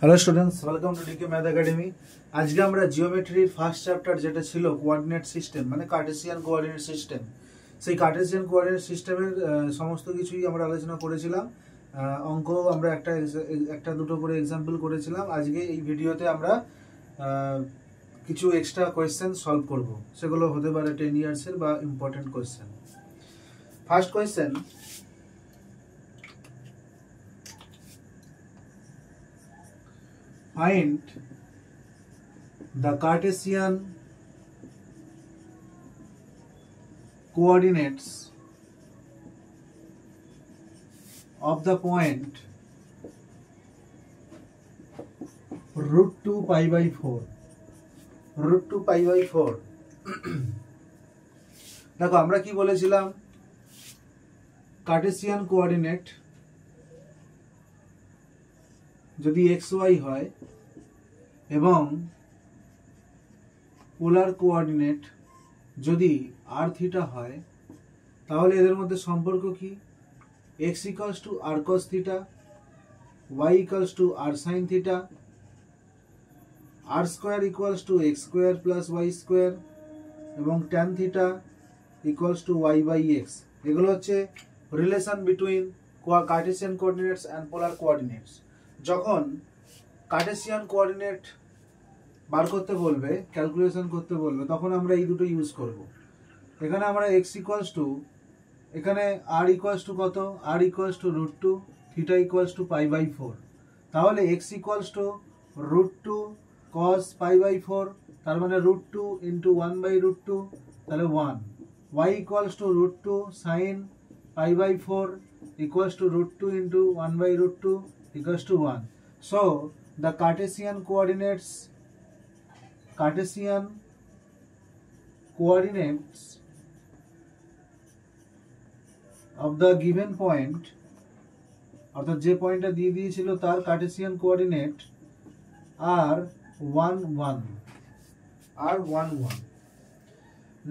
Hello students, welcome to DK math academy. আজকে আমরা জিওমেট্রির ফার্স্ট চ্যাপ্টার যেটা ছিল কোঅর্ডিনেট সিস্টেম মানে কার্টেসিয়ান কোঅর্ডিনেট সিস্টেম, সেই কার্টেসিয়ান কোঅর্ডিনেট সিস্টেমের সমস্ত কিছুই আমরা আলোচনা করেছিলাম। অঙ্ক আমরা একটা দুটো করে এক্সাম্পল করেছিলাম। আজকে এই ভিডিওতে আমরা কিছু এক্সট্রা কোয়েশ্চেন সলভ করব, সেগুলো হতে পারে 10 ইয়ার্সের বা important question. First question, find the Cartesian coordinates of the point root 2 pi by 4. root 2 pi by 4 দেখো আমরা কি বলেছিলাম, কার্টেসিয়ান কোঅর্ডিনেট যদি xy হয় এবং পোলার কোঅর্ডিনেট যদি r থিটা হয়, তাহলে এদের মধ্যে সম্পর্ক কি? x equals to r cos theta, y equals to r sin theta, r square equals to x square plus y square এবং tan theta equals to y by x। এগুলো হচ্ছে relation between Cartesian coordinates and polar coordinates. যখন Cartesian coordinate বার করতে বলবে, calculation করতে বলবে, তখন আমরা এই দুটো ইউজ করব। এখানে আমরা x ইকুয়ালস টু, এখানে r ইকুয়ালস টু কত? r equals to root two, theta equals to pi by 4। তাহলে x equals to root two cos pi by 4, তার মানে root two into 1 by root two, তাহলে 1। y equals to root two sine pi by 4 equals to root two into 1 by root two equals to 1. So the Cartesian coordinates of the given point, অর্থাৎ যে পয়েন্টটা দিয়ে দিয়েছিল তার Cartesian coordinate আর 1 1 আর 1 1।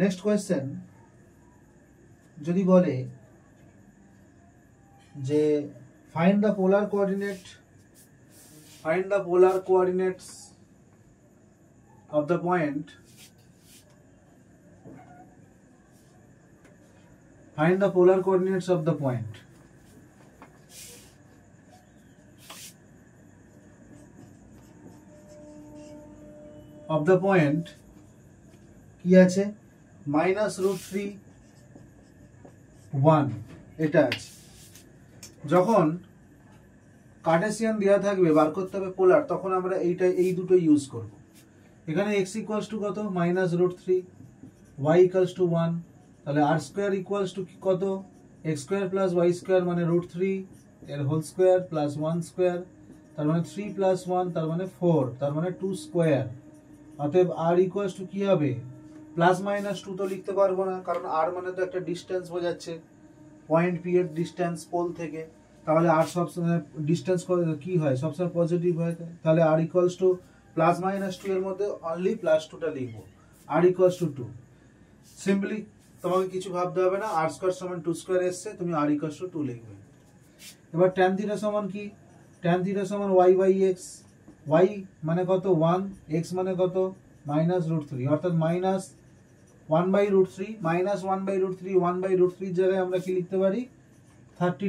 Next question, যদি বলে যে find the polar coordinates of the point কি আছে? মাইনাস রুট 3 1 এটা আছে। যখন কার্টেসিয়ান দেওয়া থাকবে, বার করতে হবে পোলার, তখন আমরা এই দুটো ইউজ করব। এখানে x ইকুয়ালস টু কত? Minus root 3, y equals to 1, তাহলে r স্কয়ার ইকুয়ালস টু কত? x square plus y square মানে রুট 3 এর হোল স্কয়ার প্লাস 1 স্কয়ার, তার মানে 3 প্লাস 1 তার মানে 4, তার মানে 2 স্কয়ার। অতএব r ইকুয়ালস টু কি হবে? প্লাস মাইনাস 2 তো লিখতে পারবো না, কারণ r মানে তো একটা ডিস্টেন্স বোঝাচ্ছে, পয়েন্ট পি এর ডিস্টেন্স পোল থেকে। তাহলে আর সবসময় ডিস্টেন্স কি হয়? সবসময় পজিটিভ হয়। তাহলে আর ইকুয়ালস টু প্লাস মাইনাস 2 এর মধ্যে অনলি প্লাস 2টা লিখবো, আর ইকুয়ালস টু 2। সিম্পলি তোমাকে কিছু ভাবতে হবে না, আর স্কয়ার সমান 2 স্কয়ার এসছে, তুমি আর ইকুয়ালস টু 2 লিখবে। এবার tan থিটা সমান কি? tan থিটা সমান y বাই x। y মানে কত? 1, x মানে কত? মাইনাস রুট 3, অর্থাৎ minus 1 by root 3, minus 1 by root 3, 1 by root 3 জায়গায় আমরা কি লিখতে পারি? 30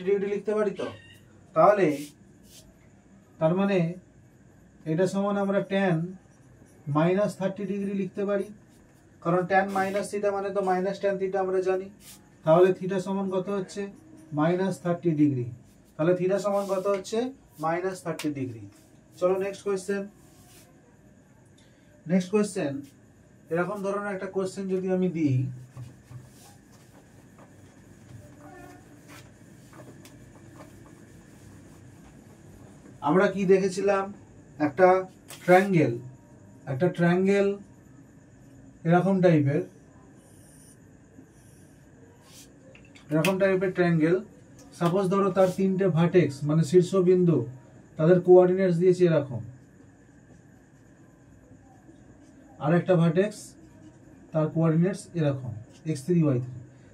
ডিগ্রি লিখতে পারি। তো তাহলে তার মানে এটা সমান আমরা tan মাইনাস 30 ডিগ্রি লিখতে পারি, কারণ tan মাইনাস থিটা মানে তো মাইনাস tan থিটা আমরা জানি। তাহলে থিটা সমান কত হচ্ছে? Minus 30 degree. তাহলে থিটা সমান কত হচ্ছে? Minus 30 degree. চলো নেক্সট কোয়েশ্চেন। এরকম ধরনের একটা কোয়েশ্চেন যদি আমি দিই, আমরা কি দেখেছিলাম? একটা ট্রায়াঙ্গেল এরকম টাইপের ট্রায়াঙ্গেল। সাপোজ ধরো তার 3টে ভার্টেক্স মানে শীর্ষবিন্দু, তাদের কোঅর্ডিনেটস দিয়েছে এরকম, আর একটা ভার্টেক্স তার কোঅর্ডিনেটস এরকম x3 y3।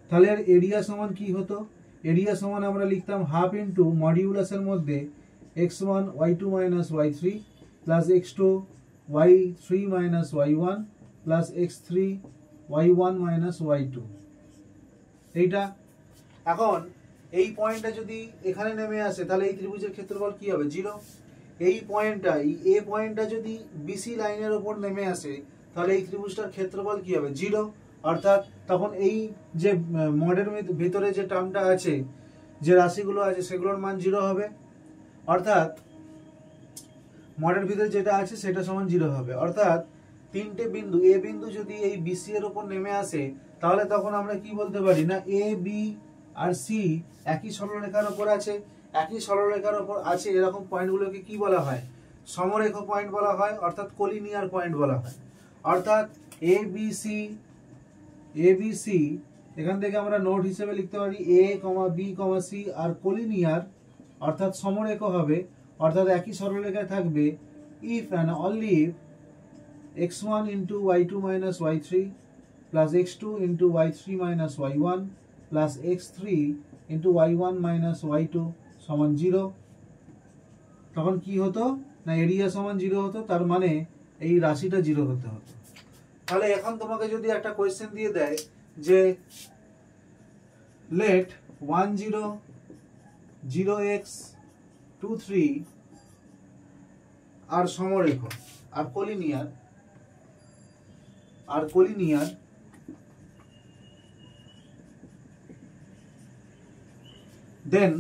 তাহলে এর এরিয়া সমান কি হতো? এরিয়া সমান আমরা লিখতাম হাফ ইন্টু মডিউলাসের মধ্যে x1 y2 minus y3 plus x2 y3 minus y1 plus x3 y1 minus y2 এইটা। এখন এই পয়েন্টটা যদি এখানে নেমে আসে তাহলে এই ত্রিভুজের ক্ষেত্রফল কি হবে 0। এই পয়েন্টটা এই এ পয়েন্টটা যদি বিসি লাইনের উপর নেমে আসে তাহলে এই ত্রিভুজটার ক্ষেত্রফল কি হবে 0। অর্থাৎ তখন এই যে মডের ভিতরে যে টার্মটা আছে যে রাশিগুলো আছে সেগুলোর মান 0 হবে। অর্থাৎ মডের ভিতরে যেটা আছে সেটা সমান 0 হবে। অর্থাৎ তিনটে বিন্দু এ বিন্দু যদি এই বিসি এর উপর নেমে আসে তাহলে তখন আমরা কি বলতে পারি না এ বি আর সি একই সরলরেখার উপর আছে। একই সরলরেখার উপর আছে এরকম পয়েন্টগুলোকে কি বলা হয় সমরেখ পয়েন্ট বলা হয়, অর্থাৎ কোলিনিয়ার পয়েন্ট বলা হয়। অর্থাৎ এ বি সি এখান থেকে আমরা নোট হিসেবে লিখতে পারি A B C R collinear অর্থাৎ সমরেখ হবে। অর্থাৎ একই সরলরেখায় থাকবে if and only if x1 into y2 minus y3 plus x2 into y3 minus y1 plus x3 into y1 minus y2 সমান 0। তখন কি হতো না এরিয়া সমান 0 হতো, তার মানে এই রাশিটা 0 হতে হতো। তাহলে এখন তোমাকে যদি একটা কোয়েশ্চেন দিয়ে দেয় যে let 1 0 0x 2 3 আর সমরেখ আর collinear then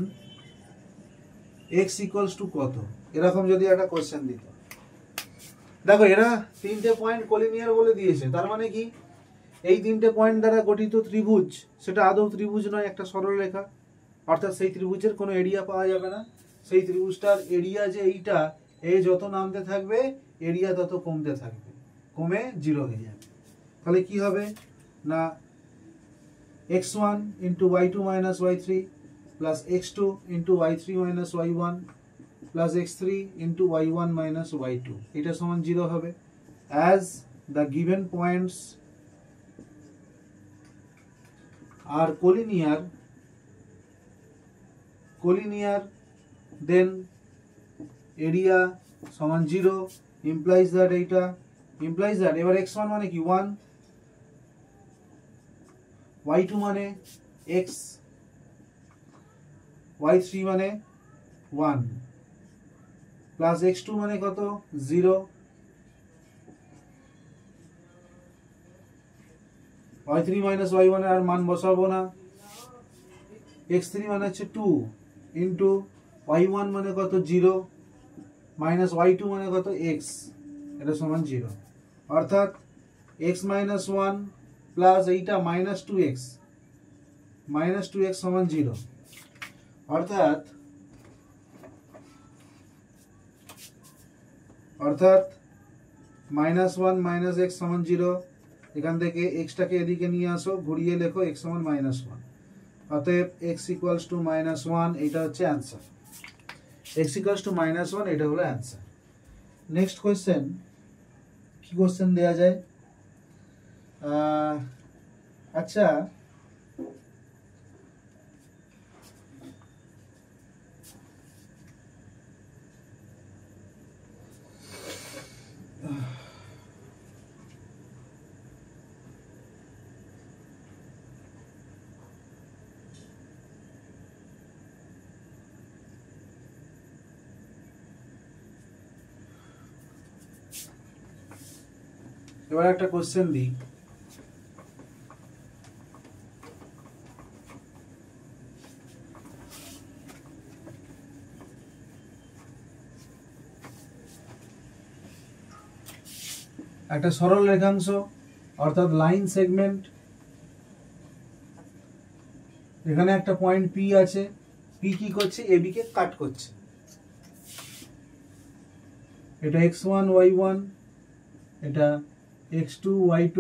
x equals to কত, এরকম যদি একটা কোশ্চেন দিত। দেখো এরা তিনটে পয়েন্ট কোলিনিয়ার বলে দিয়েছে, তার মানে কি এই তিনটে পয়েন্ট দ্বারা গঠিত ত্রিভুজ সেটা আদৌ ত্রিভুজ নয়, একটা সরলরেখা। অর্থাৎ সেই ত্রিভুজের কোনো এরিয়া পাওয়া যাবে না। সেই ত্রিভুজটার এরিয়া যে এইটা এ যত নামতে থাকবে এরিয়া তত কমতে থাকবে, কমে 0 হয়ে যাবে। তাহলে কি হবে না x1 into y2 minus y3 plus x2 into y3 minus y1 plus x3 into y1 minus y2 এটা সমান 0 হবে। as the given points are collinear then area সমান 0 implies that এবার x1 মানে কি 1, y2 মানে x, y3 মানে 1 plus x2 মানে কত 0, y3 মাইনাস y1 এর আর মান বসাবো না, x3 মানে হচ্ছে 2 ইন্টু y1 মানে কত 0 মাইনাস y2 মানে কত x, এটা সমান 0। অর্থাৎ x মাইনাস 1 প্লাস এইটা মাইনাস 2x সমান 0। অর্থাৎ মাইনাস 1 মাইনাস x সমান 0। এখান থেকে xটাকে এদিকে নিয়ে আসো, ঘুরিয়ে লেখো x সমান মাইনাস 1। অতএব x ইকুয়ালস টু মাইনাস 1 এটা হচ্ছে answer. x equals two minus 1 এটা হলো অ্যান্সার। নেক্সট কোয়েশ্চেন, কি কোয়েশ্চেন দেয়া যায়? আচ্ছা এবার একটা কোশ্চেন দিই। একটা সরল রেখাংশ অর্থাৎ লাইন সেগমেন্ট, এখানে একটা পয়েন্ট পি আছে, পি কি করছে এবি কে কাট করছে। এটা x1 y1 এটা x2 y2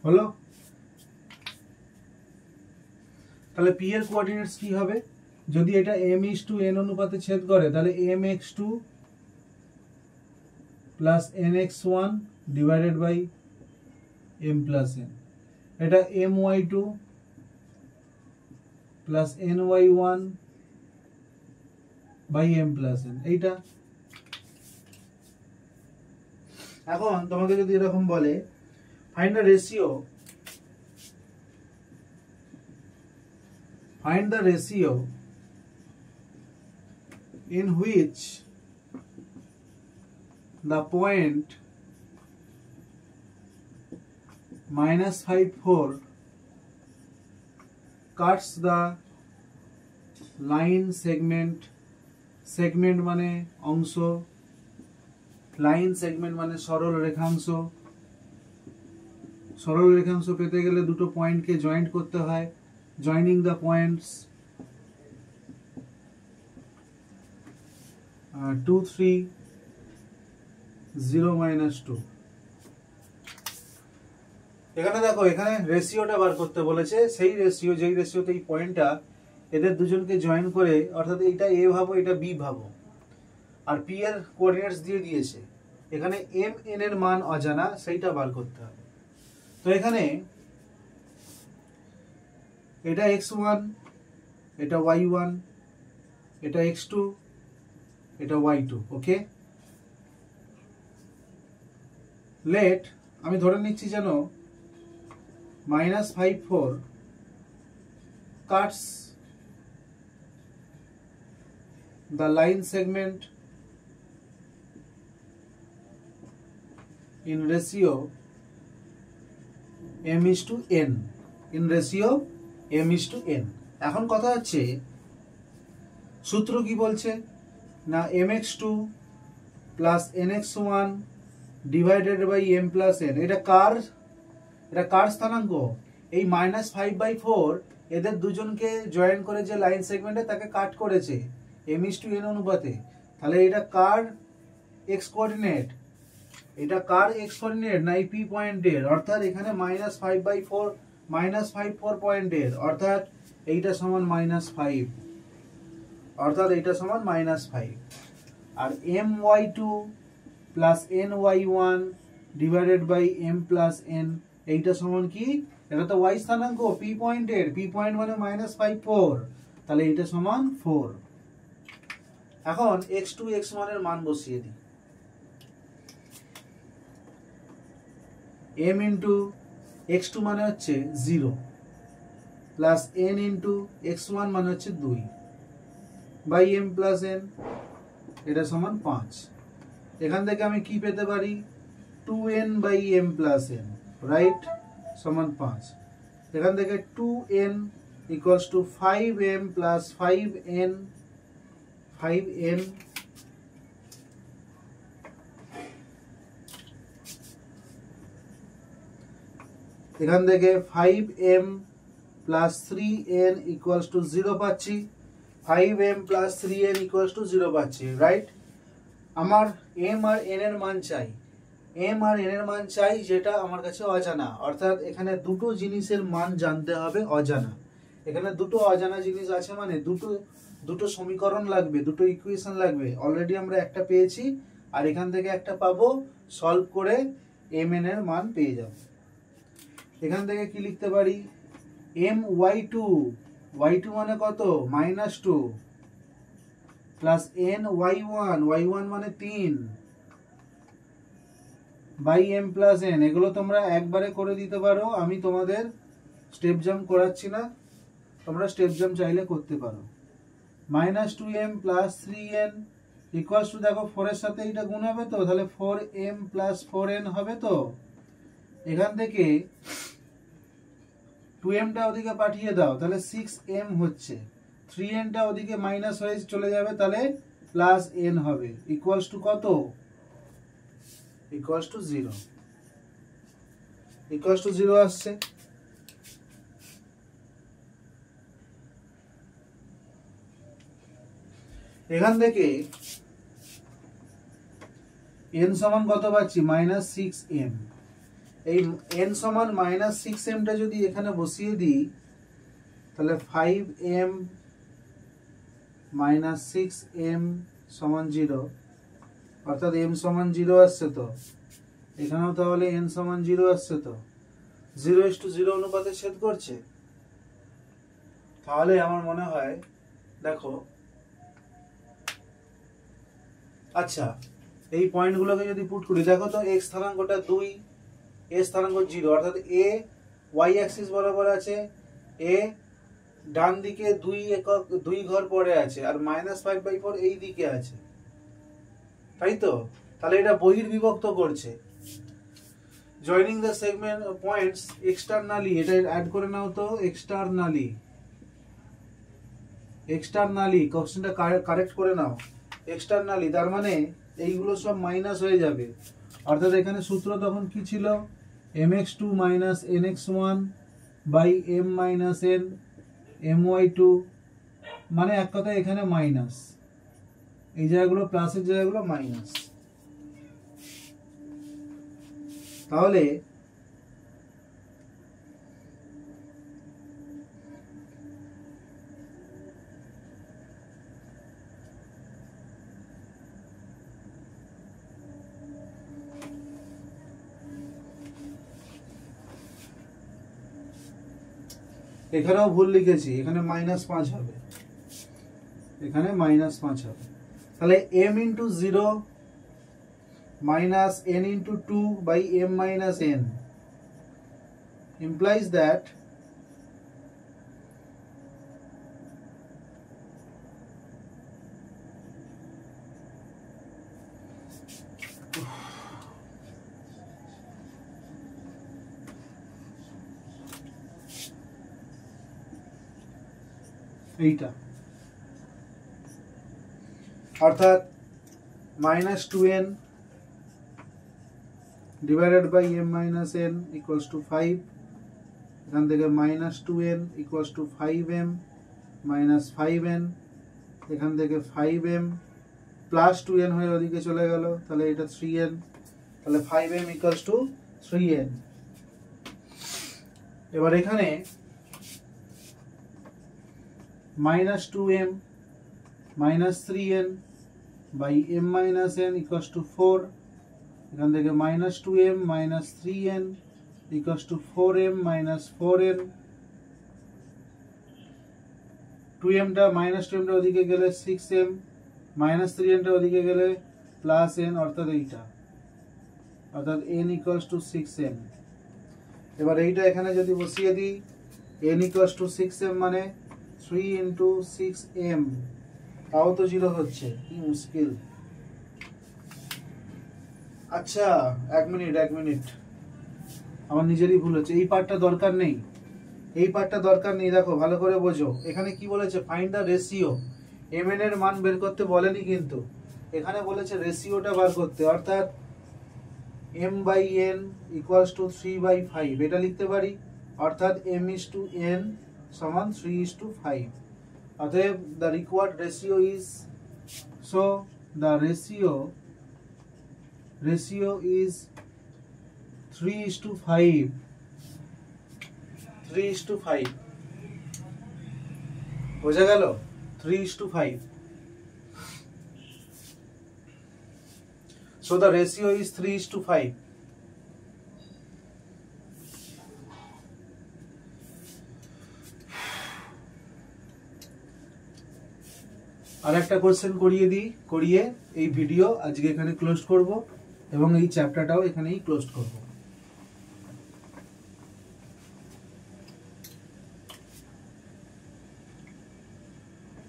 হলো। তাহলে p এর কোঅর্ডিনেটস কি হবে? যদি এটা m:n অনুপাতে ছেদ করে তাহলে mx2 plus nx1 divided by m plus n, এটা my2 plus ny1 by M plus N, এইটা। এখন তোমাকে যদি এরকম বলে find the ratio in which the point -5,4 cuts the line segment মানে অংশ, লাইন সেগমেন্ট মানে সরল রেখাংশ। সরল রেখাংশ পেতে গেলে দুটো পয়েন্টকে জয়েন্ট করতে হয়, জয়েনিং দ্য পয়েন্টস 2 3 0 -2। এখানে দেখো, এখানে রেশিওটা বার করতে বলেছে, সেই রেশিও যেই রেশিওতে এই পয়েন্টটা এদের দুজনকে জয়েন করে, অর্থাৎ এইটা এ ভাবো এটা বি ভাবো, আর পি এর কোঅর্ডিনেটস দিয়ে দিয়েছে, এখানে এম এন এর মান অজানা, সেইটা বার করতে হবে। তো এখানে এটা x1, এটা y1, এটা x2, এটা y2। ওকে, লেট আমি ধরে নিচ্ছি যেন -5,4 cuts the line segment in ratio m:n, in ratio m:n। এখন কথা হচ্ছে সূত্র কি বলছে না, mx2 plus nx1 divided by m plus n। এটা কার স্থানাঙ্ক? এই -5/4 এদের দুজনকে জয়েন করে যে লাইন সেগমেন্টে তাকে কাট করেছে m:n অনুপাতে। তাহলে এটা কার x কোঅর্ডিনেট? এটা কার x কোঅর্ডিনেট? না এই p পয়েন্টের, অর্থাৎ এখানে -5/4 পয়েন্টের, অর্থাৎ এইটা সমান -5, অর্থাৎ এইটা সমান -5। আর my2 plus ny1 divided by m plus n, এইটা সমান কি? এটা তো y স্থানাঙ্ক, p পয়েন্টের, p পয়েন্ট মানে -5/4, তাহলে এইটা সমান 4। এখন x2 x1 এর মান বসিয়ে দিই। m ইন্টু x2 মানে হচ্ছে 0 প্লাস n ইন্টু x1 মানে হচ্ছে 2 বাই m প্লাস n, এটা সমান 5। এখান থেকে আমি কি পেতে পারি? 2n by m plus n, right, সমান 5। এখান থেকে 2n equals to 5m plus 5n এখান থেকে 5m plus 3n equals to 0 পাচ্ছি, 5m plus 3n equals to 0 পাচ্ছি, রাইট। আমার m আর n এর মান চাই, m আর n এর মান চাই, যেটা আমার কাছে অজানা, অর্থাৎ এখানে দুটো জিনিসের মান জানতে হবে অজানা। এখানে দুটো অজানা জিনিস আছে, মানে দুটো সমীকরণ লাগবে, দুটো ইকুয়েশন লাগবে। অলরেডি আমরা একটা পেয়েছি, আর এখান থেকে একটা পাবো, সলভ করে m n এর মান পেয়ে যাব। এখান থেকে কি লিখতে পারি? my2 মানে কত? -2 প্লাস ny1 মানে 3 বাই m প্লাস n। এগুলো তোমরা একবারে করে দিতে পারো, আমি তোমাদের স্টেপ জাম্প করাচ্ছি না, তোমরা স্টেপ জাম্প চাইলে করতে পারো। -2m plus 3n equals to, দেখো 4 এর সাথে এটা গুণ হবে তো, তাহলে 4m প্লাস 4n হবে তো। এখান থেকে 2m টা ওদিকে পাঠিয়ে দাও, তাহলে 6m হচ্ছে, 3n টা ওদিকে মাইনাস হয়ে চলে যাবে, তাহলে প্লাস n হবে, ইকুয়ালস টু কত? ইকুয়ালস টু 0, ইকুয়ালস টু 0 আসছে। এখান থেকে n সমান কত পাচ্ছি? -6m। এই n সমান -6m টা যদি এখানে বসিয়ে দিই, তাহলে 5m -6m সমান 0, অর্থাৎ m সমান 0 আসছে তো, এখানেও তাহলে n সমান 0 আসছে তো, 0:0 অনুপাতে ছেদ করছে। তাহলে আমার মনে হয়, দেখো আচ্ছা, এই পয়েন্টগুলোকে যদি পুট করি, দেখো তো এক্স স্থানাঙ্কটা 2, এ স্থানাঙ্ক 0, অর্থাৎ এ ওয়াই অ্যাক্সিস বরাবর আছে, এ ডান দিকে 2 ঘর পরে আছে, আর -5/4 এই দিকে আছে, তাই তো? তাহলে এটা বহির্বিভক্ত করছে। Joining the segment points externally, এটা অ্যাড করে নাও তো, এক্সটার্নালি কোশ্চেনটা কারেক্ট করে নাও। এক্সটার্নালি তার মানে এইগুলো সব মাইনাস হয়ে যাবে, অর্থাৎ এখানে সূত্র তখন কি ছিল, mx2 - nx1 / m - n my2, মানে এক কথা এখানে মাইনাস, এই জায়গাগুলো প্লাসের জায়গাগুলো মাইনাস। তাহলে এখানেও ভুল লিখেছি, এখানে -5 হবে, এখানে -5 হবে। তাহলে m × 0 - n × 2 / m - n implies that এইটা, অর্থাৎ -2n divided by m - n equals to 5, এখান থেকে -2n equals to 5m - 5n, এখান থেকে 5m প্লাস 2n হয়ে ওদিকে চলে গেল, তাহলে এটা 3n, তাহলে 5m equals to 3n। এবার এখানে -2m - 3n / m - n equals to 4, এখান থেকে -2m - 3n equals to 4m - 4n, 2mটা -2mটা ওদিকে গেলে 6m, -3nটা ওদিকে গেলে +n, অর্থাৎ এইটা, অর্থাৎ n equals to 6m। এবার এইটা এখানে যদি বসিয়ে দিই, n equals to 6m মানে 3 × 6m, তাও তো 0 হচ্ছে, কি মুশকিল। আচ্ছা, এক মিনিট, আমার নিজেরই ভুল হচ্ছে, এই পার্টটা দরকার নেই, দেখো ভালো করে বোঝো। এখানে কি বলেছে, ফাইন্ড দ্য রেশিও, mn এর মান বের করতে বলেনি, কিন্তু এখানে বলেছে রেশিওটা বার করতে, অর্থাৎ m/n equals to 3/5, এটা লিখতে পারি, অর্থাৎ m/n = 3/5, অতএব the required ratio is, so the ratio is 3/5, 3/5, বোঝা গেল, 3/5, so the ratio is 3/5। আর একটা কোশ্চেন করিয়ে এই ভিডিও আজকে এখানে ক্লোজ করব, এবং এই চ্যাপ্টারটাও এখানেই ক্লোজ করব।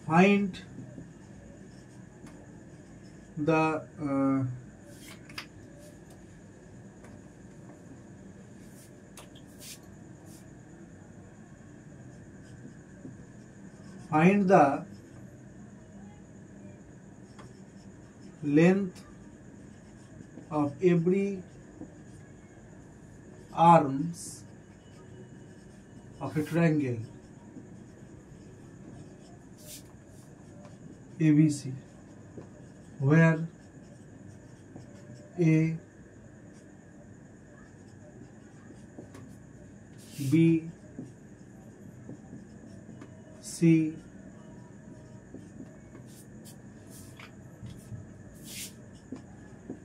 Find the length of every arms of a triangle ABC, where A, B, C,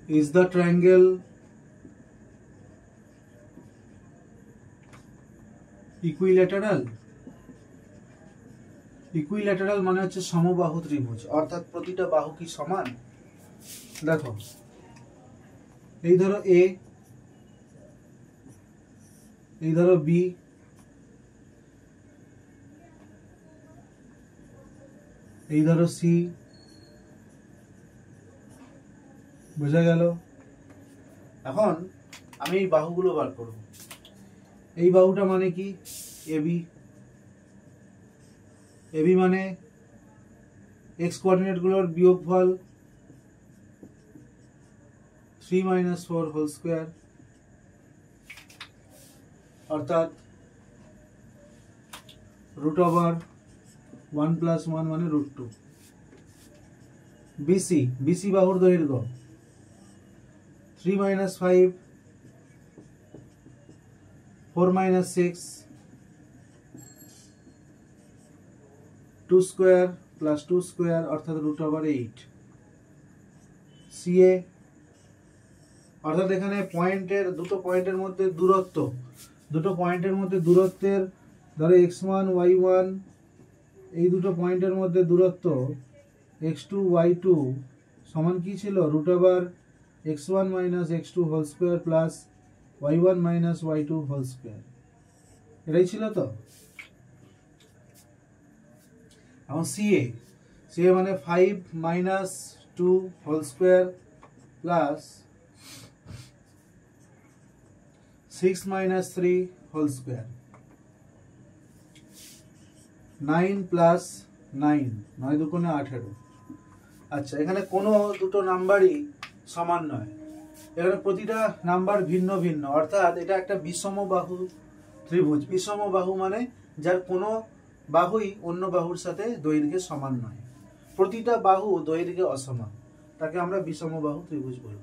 is the triangle equilateral? Equilateral মানে হচ্ছে সমবাহু ত্রিভুজ, অর্থাৎ প্রতিটা বাহু কি সমান? দেখো এই ধরো এ, এই ধরো বি, এই ধরো সি, বোঝা গেল? এখন আমি এই বাহুগুলো বার করব। এই বাহুটা মানে কি? এবি। এবি মানে এক্স কোঅর্ডিনেট গুলোর বিয়োগফল 3 - 4 হোল স্কয়ার, অর্থাৎ √1 + 1 মানে √2। বিসি, বিসি বাহুর দৈর্ঘ্য 3 - 5 4 - 6 2 স্কয়ার প্লাস 2 স্কয়ার অর্থাৎ √8। সিএ অর্থাৎ এখানে পয়েন্টের দুটো পয়েন্টের মধ্যে দূরত্ব, দুটো পয়েন্টের মধ্যে দূরত্বের ধরো x1 y1, এই দুটো পয়েন্টের মধ্যে দূরত্ব x2 y2 সমান কি ছিল? √x1 - x2 whole square plus y1 - y2 whole square. এটাই ছিল তো। এখন সিএ, সিএ মানে 5 - 2 whole square plus 6 - 3 whole square, 9 + 9, 9 × 2 = 18। আচ্ছা, এখানে কোনো দুটো নাম্বারই সমান নয়, এখানে প্রতিটা নাম্বার ভিন্ন ভিন্ন, অর্থাৎ এটা একটা বিষমবাহু ত্রিভুজ। বিষমবাহু মানে যার কোনো বাহুই অন্য বাহুর সাথে দৈর্ঘ্যে সমান নয়, প্রতিটা বাহু দৈর্ঘ্যে অসমান, তাকে আমরা বিষমবাহু ত্রিভুজ বলব।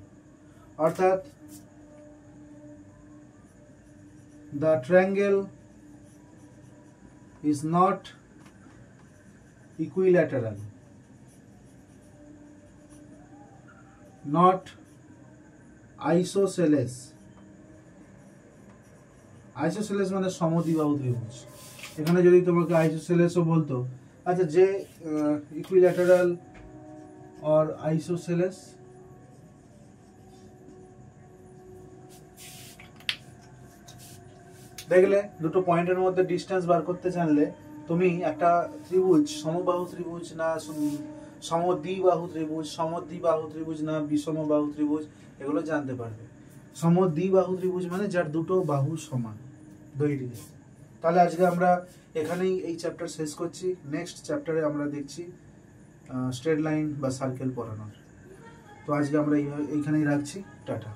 অর্থাৎ the triangle is not equilateral, not isosceles। আইসোসেলেস মানে সমদ্বিবাহু ত্রিভুজ। এখানে যদি তোমাকে আইসোসেলেসও বলতো, আচ্ছা যে ইকুইল্যাটারাল অর আইসোসেলেস, দেখলে দুটো পয়েন্টের মধ্যে ডিস্টেন্স বার করতে জানলে তুমি একটা ত্রিভুজ সমবাহু ত্রিভুজ না সমদ্বিবাহু ত্রিভুজ, সমদ্বিবাহু ত্রিভুজ না বিষমবাহু ত্রিভুজ, এগুলো জানতে পারবে। সমদ্বিবাহু ত্রিভুজ মানে যার দুটো বাহু সমান দৈর্ঘ্যে। তাহলে আজকে আমরা এখানেই এই চ্যাপ্টার শেষ করছি। নেক্সট চ্যাপ্টারে আমরা দেখছি স্ট্রেট লাইন বা সার্কেল পড়ানোর। তো আজকে আমরা এইখানেই রাখছি। টাটা।